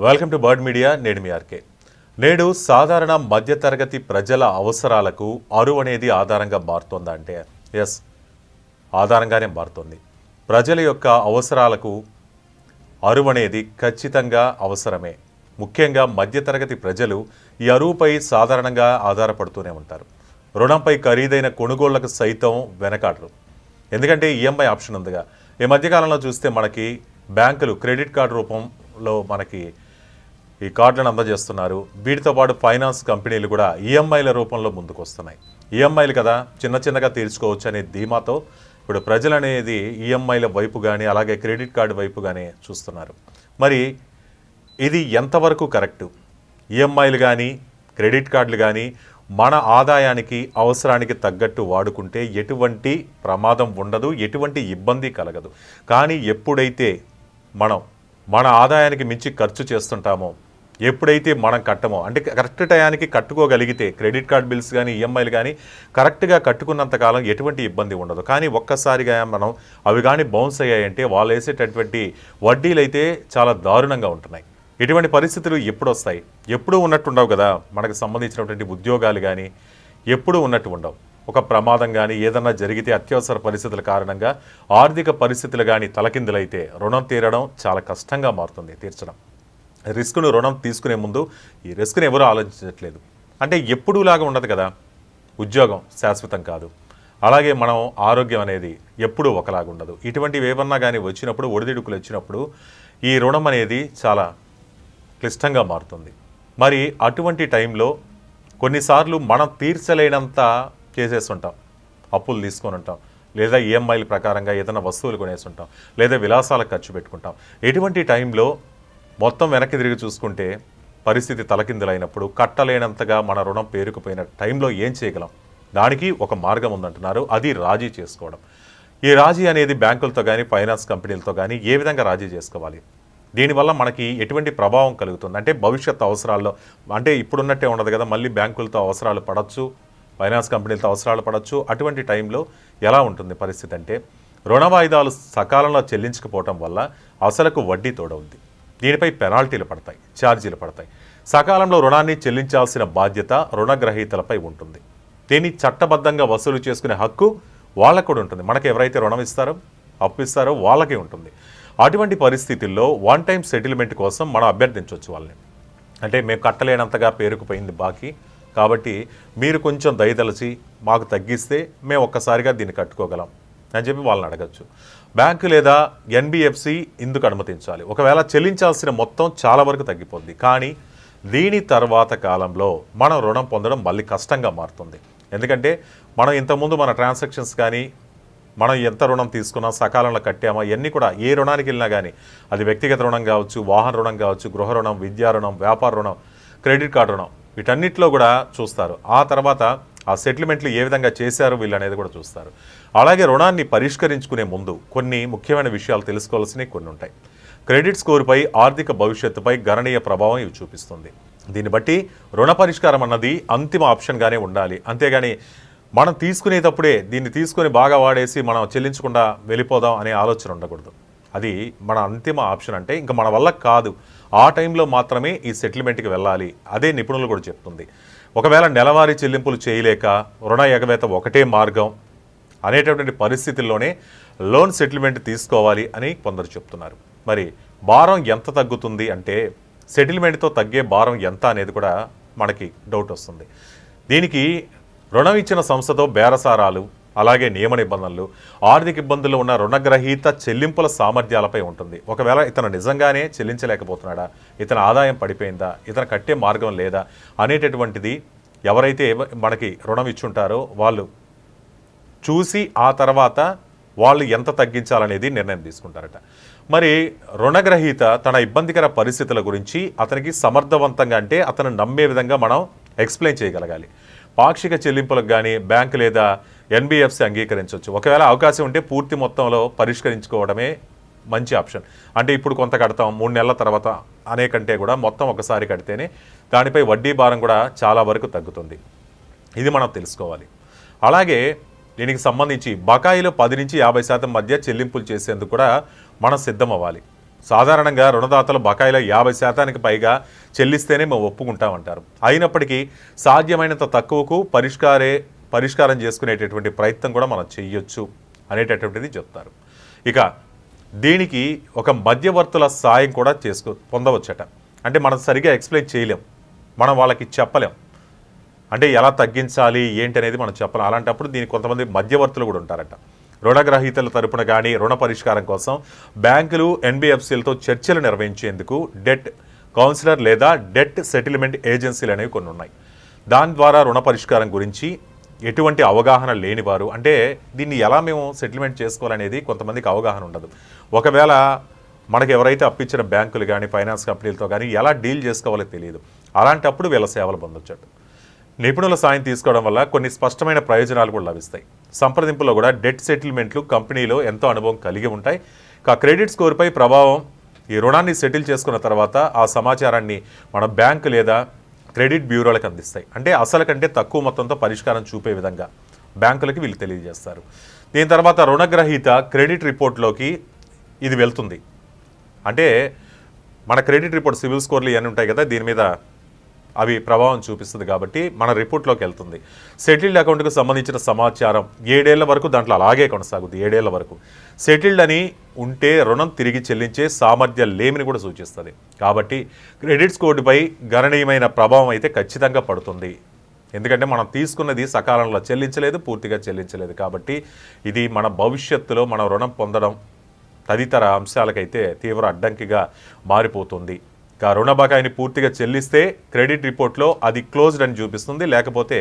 Welcome to bird media. నేను మీ RK. నేడు సాధారణ మధ్యతరగతి ప్రజల అవసరాలకు అరువు అనేది ఆధారంగా మారుతుందా అంటే ఎస్, ఆధారంగానే మారుతుంది. ప్రజల యొక్క అవసరాలకు అరువు అనేది ఖచ్చితంగా అవసరమే. ముఖ్యంగా మధ్యతరగతి ప్రజలు ఈ అరువుపై సాధారణంగా ఆధారపడుతూనే ఉంటారు. రుణంపై ఖరీదైన కొనుగోళ్లకు సైతం వెనకాడరు. ఎందుకంటే ఈఎంఐ ఆప్షన్ ఉందిగా. ఈ మధ్యకాలంలో చూస్తే మనకి బ్యాంకులు క్రెడిట్ కార్డు రూపంలో మనకి ఈ కార్డులను అందజేస్తున్నారు. వీటితో పాటు ఫైనాన్స్ కంపెనీలు కూడా ఈఎంఐల రూపంలో ముందుకు వస్తున్నాయి. ఈఎంఐలు కదా చిన్నగా తీర్చుకోవచ్చు అనే ధీమాతో ఇప్పుడు ప్రజలు అనేది ఈఎంఐల వైపు కానీ అలాగే క్రెడిట్ కార్డు వైపు కానీ చూస్తున్నారు. మరి ఇది ఎంతవరకు కరెక్టు? ఈఎంఐలు కానీ క్రెడిట్ కార్డులు కానీ మన ఆదాయానికి అవసరానికి తగ్గట్టు వాడుకుంటే ఎటువంటి ప్రమాదం ఉండదు, ఎటువంటి ఇబ్బంది కలగదు. కానీ ఎప్పుడైతే మన ఆదాయానికి మించి ఖర్చు చేస్తుంటామో, ఎప్పుడైతే మనం కట్టమో, అంటే కరెక్ట్ టయానికి కట్టుకోగలిగితే క్రెడిట్ కార్డ్ బిల్స్ కానీ ఈఎంఐలు కానీ కరెక్ట్గా కట్టుకున్నంతకాలం ఎటువంటి ఇబ్బంది ఉండదు. కానీ ఒక్కసారిగా మనం అవి కానీ బౌన్స్ అయ్యాయంటే వాళ్ళు వేసేటటువంటి వడ్డీలు అయితే చాలా దారుణంగా ఉంటున్నాయి. ఇటువంటి పరిస్థితులు ఎప్పుడు వస్తాయి? ఎప్పుడూ ఉన్నట్టు ఉండవు కదా. మనకు సంబంధించినటువంటి ఉద్యోగాలు కానీ ఎప్పుడూ ఉన్నట్టు ఉండవు. ఒక ప్రమాదం కానీ ఏదన్నా జరిగితే అత్యవసర పరిస్థితుల కారణంగా ఆర్థిక పరిస్థితులు కానీ తలకిందులైతే రుణం తీరడం చాలా కష్టంగా మారుతుంది. తీర్చడం రిస్క్ను రుణం తీసుకునే ముందు ఈ రిస్క్ని ఎవరూ ఆలోచించట్లేదు. అంటే ఎప్పుడూలాగా ఉండదు కదా. ఉద్యోగం శాశ్వతం కాదు, అలాగే మనం ఆరోగ్యం అనేది ఎప్పుడూ ఒకలాగా ఉండదు. ఇటువంటివి ఏమన్నా కానీ వచ్చినప్పుడు, ఒడిదుడుకులు వచ్చినప్పుడు ఈ రుణం అనేది చాలా క్లిష్టంగా మారుతుంది. మరి అటువంటి టైంలో కొన్నిసార్లు మనం తీర్చలేనంత చేసేస్తుంటాం. అప్పులు తీసుకొని ఉంటాం, లేదా ఈఎంఐల ప్రకారంగా ఏదైనా వస్తువులు కొనేస్తుంటాం, లేదా విలాసాలకు ఖర్చు పెట్టుకుంటాం. ఎటువంటి టైంలో మొత్తం వెనక్కి తిరిగి చూసుకుంటే పరిస్థితి తలకిందులైనప్పుడు కట్టలేనంతగా మన రుణం పేరుకుపోయిన టైంలో ఏం చేయగలం? దానికి ఒక మార్గం ఉందంటున్నారు. అది రాజీ చేసుకోవడం. ఈ రాజీ అనేది బ్యాంకులతో కానీ ఫైనాన్స్ కంపెనీలతో కానీ ఏ విధంగా రాజీ చేసుకోవాలి? దీనివల్ల మనకి ఎటువంటి ప్రభావం కలుగుతుంది? అంటే భవిష్యత్ అవసరాల్లో, అంటే ఇప్పుడున్నట్టే ఉండదు కదా, మళ్ళీ బ్యాంకులతో అవసరాలు పడవచ్చు, ఫైనాన్స్ కంపెనీలతో అవసరాలు పడవచ్చు. అటువంటి టైంలో ఎలా ఉంటుంది పరిస్థితి అంటే, రుణ వాయిదాలు సకాలంలో చెల్లించకపోవటం వల్ల అసలుకు వడ్డీ తోడవుద్ది. దీనిపై పెనాల్టీలు పడతాయి, ఛార్జీలు పడతాయి. సకాలంలో రుణాన్ని చెల్లించాల్సిన బాధ్యత రుణగ్రహీతలపై ఉంటుంది. దీన్ని చట్టబద్ధంగా వసూలు చేసుకునే హక్కు వాళ్ళకు కూడా ఉంటుంది. మనకు ఎవరైతే రుణం ఇస్తారో, అప్పు ఇస్తారో వాళ్ళకే ఉంటుంది. అటువంటి పరిస్థితుల్లో వన్ టైం సెటిల్మెంట్ కోసం మనం అభ్యర్థించవచ్చు వాళ్ళని. అంటే మేము కట్టలేనంతగా పేరుకుపోయింది బాకీ, కాబట్టి మీరు కొంచెం దయదలచి మాకు తగ్గిస్తే మేము ఒక్కసారిగా దీన్ని కట్టుకోగలం అని చెప్పి వాళ్ళని అడగచ్చు. బ్యాంకు లేదా ఎన్బిఎఫ్సి ఇందుకు అనుమతించాలి. ఒకవేళ చెల్లించాల్సిన మొత్తం చాలా వరకు తగ్గిపోద్ది. కానీ దీని తర్వాత కాలంలో మనం రుణం పొందడం మళ్ళీ కష్టంగా మారుతుంది. ఎందుకంటే మనం ఇంతకుముందు మన ట్రాన్సాక్షన్స్ కానీ, మనం ఎంత రుణం తీసుకున్నా, సకాలంలో కట్టామా, ఇవన్నీ కూడా ఏ రుణానికి వెళ్ళినా కానీ, అది వ్యక్తిగత రుణం కావచ్చు, వాహన రుణం కావచ్చు, గృహ రుణం, విద్యా రుణం, వ్యాపార రుణం, క్రెడిట్ కార్డు రుణం, వీటన్నిటిలో కూడా చూస్తారు. ఆ తర్వాత ఆ సెటిల్మెంట్లు ఏ విధంగా చేశారు వీళ్ళు అనేది కూడా చూస్తారు. అలాగే రుణాన్ని పరిష్కరించుకునే ముందు కొన్ని ముఖ్యమైన విషయాలు తెలుసుకోవాల్సినవి కొన్ని ఉంటాయి. క్రెడిట్ స్కోర్పై, ఆర్థిక భవిష్యత్తుపై గణనీయ ప్రభావం ఇవి చూపిస్తుంది. దీన్ని బట్టి రుణ పరిష్కారం అన్నది అంతిమ ఆప్షన్గానే ఉండాలి. అంతేగాని మనం తీసుకునేటప్పుడే దీన్ని తీసుకొని బాగా వాడేసి మనం చెల్లించకుండా వెళ్ళిపోదాం అనే ఆలోచన ఉండకూడదు. అది మన అంతిమ ఆప్షన్. అంటే ఇంకా మన వల్ల కాదు, ఆ టైంలో మాత్రమే ఈ సెటిల్మెంట్కి వెళ్ళాలి. అదే నిపుణులు కూడా చెప్తుంది. ఒకవేళ నెలవారీ చెల్లింపులు చేయలేక రుణ ఎగవేత ఒకటే మార్గం అనేటటువంటి పరిస్థితుల్లోనే లోన్ సెటిల్మెంట్ తీసుకోవాలి అని కొందరు చెప్తున్నారు. మరి భారం ఎంత తగ్గుతుంది అంటే, సెటిల్మెంట్తో తగ్గే భారం ఎంత అనేది కూడా మనకి డౌట్ వస్తుంది. దీనికి రుణం ఇచ్చిన సంస్థతో బేరసారాలు, అలాగే నియమ నిబంధనలు, ఆర్థిక ఇబ్బందులు ఉన్న రుణగ్రహీత చెల్లింపుల సామర్థ్యాలపై ఉంటుంది. ఒకవేళ ఇతను నిజంగానే చెల్లించలేకపోతున్నాడా, ఇతని ఆదాయం పడిపోయిందా, ఇతను కట్టే మార్గం లేదా అనేటటువంటిది ఎవరైతే మనకి రుణం ఇచ్చుంటారో వాళ్ళు చూసి ఆ తర్వాత వాళ్ళు ఎంత తగ్గించాలనేది నిర్ణయం తీసుకుంటారట. మరి రుణగ్రహీత తన ఇబ్బందికర పరిస్థితుల గురించి అతనికి సమర్థవంతంగా, అంటే అతను నమ్మే విధంగా మనం ఎక్స్ప్లెయిన్ చేయగలగాలి. పాక్షిక చెల్లింపులకు కానీ బ్యాంకు లేదా ఎన్బిఎఫ్సి అంగీకరించవచ్చు. ఒకవేళ అవకాశం ఉంటే పూర్తి మొత్తంలో పరిష్కరించుకోవడమే మంచి ఆప్షన్. అంటే ఇప్పుడు కొంత కడతాం, 3 నెలల తర్వాత అనేకంటే కూడా మొత్తం ఒకసారి కడితేనే దానిపై వడ్డీ భారం కూడా చాలా వరకు తగ్గుతుంది. ఇది మనం తెలుసుకోవాలి. అలాగే దీనికి సంబంధించి బకాయిలో 10 నుంచి 50% మధ్య చెల్లింపులు చేసేందుకు కూడా మనం సిద్ధం అవ్వాలి. సాధారణంగా రుణదాతలు బకాయిల 50% పైగా చెల్లిస్తేనే మేము ఒప్పుకుంటామంటారు. అయినప్పటికీ సాధ్యమైనంత తక్కువకు పరిష్కారం చేసుకునేటటువంటి ప్రయత్నం కూడా మనం చెయ్యొచ్చు అనేటటువంటిది చెప్తారు. ఇక దీనికి ఒక మధ్యవర్తుల సాయం కూడా పొందవచ్చట. అంటే మనం సరిగా ఎక్స్ప్లెయిన్ చేయలేం, మనం వాళ్ళకి చెప్పలేం, అంటే ఎలా తగ్గించాలి ఏంటి అనేది మనం చెప్పలేం. అలాంటప్పుడు దీనికి కొంతమంది మధ్యవర్తులు కూడా ఉంటారట. రుణగ్రహీతల తరపున కానీ రుణ పరిష్కారం కోసం బ్యాంకులు ఎన్బిఎఫ్సిలతో చర్చలు నిర్వహించేందుకు డెట్ కౌన్సిలర్ లేదా డెట్ సెటిల్మెంట్ ఏజెన్సీలు అనేవి కొన్ని ఉన్నాయి. దాని ద్వారా రుణ పరిష్కారం గురించి ఎటువంటి అవగాహన లేనివారు, అంటే దీన్ని ఎలా మేము సెటిల్మెంట్ చేసుకోవాలనేది కొంతమందికి అవగాహన ఉండదు. ఒకవేళ మనకు ఎవరైతే అప్పించిన బ్యాంకులు కానీ ఫైనాన్స్ కంపెనీలతో కానీ ఎలా డీల్ చేసుకోవాలో తెలియదు. అలాంటప్పుడు వీళ్ళ సేవలు పొందొచ్చు. నిపుణుల సాయం తీసుకోవడం వల్ల కొన్ని స్పష్టమైన ప్రయోజనాలు కూడా లభిస్తాయి. సంప్రదింపులో కూడా డెట్ సెటిల్మెంట్లు కంపెనీలో ఎంతో అనుభవం కలిగి ఉంటాయి. క్రెడిట్ స్కోర్పై ప్రభావం ఈ రుణాన్ని సెటిల్ చేసుకున్న తర్వాత ఆ సమాచారాన్ని మన బ్యాంకు లేదా క్రెడిట్ బ్యూరోలకు అందిస్తాయి. అంటే అసలు కంటే తక్కువ మొత్తంతో పరిష్కారం చూపే విధంగా బ్యాంకులకి వీళ్ళు తెలియజేస్తారు. దీని తర్వాత రుణగ్రహీత క్రెడిట్ రిపోర్ట్లోకి ఇది వెళ్తుంది. అంటే మన క్రెడిట్ రిపోర్ట్ సివిల్ స్కోర్లు ఇవన్నీ ఉంటాయి కదా, దీని మీద అవి ప్రభావం చూపిస్తుంది కాబట్టి మన రిపోర్ట్లోకి వెళ్తుంది. సెటిల్డ్ అకౌంట్కు సంబంధించిన సమాచారం 7 ఏళ్ల వరకు దాంట్లో అలాగే కొనసాగుతుంది. 7 ఏళ్ల వరకు సెటిల్డ్ అని ఉంటే రుణం తిరిగి చెల్లించే సామర్థ్యం లేమిని కూడా సూచిస్తుంది. కాబట్టి క్రెడిట్ స్కోర్పై గణనీయమైన ప్రభావం అయితే ఖచ్చితంగా పడుతుంది. ఎందుకంటే మనం తీసుకున్నది సకాలంలో చెల్లించలేదు, పూర్తిగా చెల్లించలేదు. కాబట్టి ఇది మన భవిష్యత్తులో మనం రుణం పొందడం తదితర అంశాలకైతే తీవ్ర అడ్డంకిగా మారిపోతుంది. రుణ బకాయిని పూర్తిగా చెల్లిస్తే క్రెడిట్ రిపోర్ట్లో అది క్లోజ్డ్ అని చూపిస్తుంది, లేకపోతే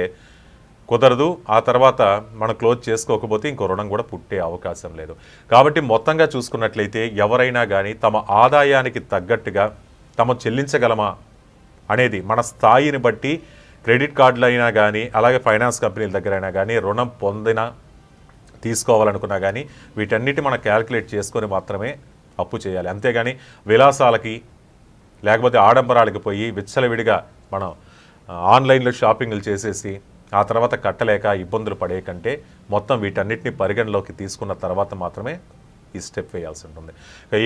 కుదరదు. ఆ తర్వాత మనం క్లోజ్ చేసుకోకపోతే ఇంకో రుణం కూడా పుట్టే అవకాశం లేదు. కాబట్టి మొత్తంగా చూసుకున్నట్లయితే ఎవరైనా కానీ తమ ఆదాయానికి తగ్గట్టుగా తమ చెల్లించగలమా అనేది మన స్థాయిని బట్టి క్రెడిట్ కార్డులు అయినా కానీ అలాగే ఫైనాన్స్ కంపెనీల దగ్గర అయినా కానీ రుణం తీసుకోవాలనుకున్నా కానీ వీటన్నిటి మనం క్యాల్కులేట్ చేసుకొని మాత్రమే అప్పు చేయాలి. అంతేగాని విలాసాలకి లేకపోతే ఆడంబరాలకి పోయి విచ్చలవిడిగా మనం ఆన్లైన్లో షాపింగ్లు చేసేసి ఆ తర్వాత కట్టలేక ఇబ్బందులు పడే కంటే మొత్తం వీటన్నిటిని పరిగణలోకి తీసుకున్న తర్వాత మాత్రమే ఈ స్టెప్ వేయాల్సి ఉంటుంది.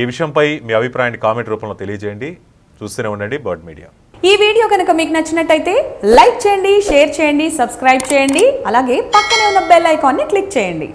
ఈ విషయంపై మీ అభిప్రాయాన్ని కామెంట్ రూపంలో తెలియజేయండి. చూస్తూనే ఉండండి బర్డ్ మీడియా. ఈ వీడియో కనుక మీకు నచ్చినట్టయితే లైక్ చేయండి, షేర్ చేయండి, సబ్స్క్రైబ్ చేయండి. అలాగే పక్కనే ఉన్న బెల్ ఐకాన్ని క్లిక్ చేయండి.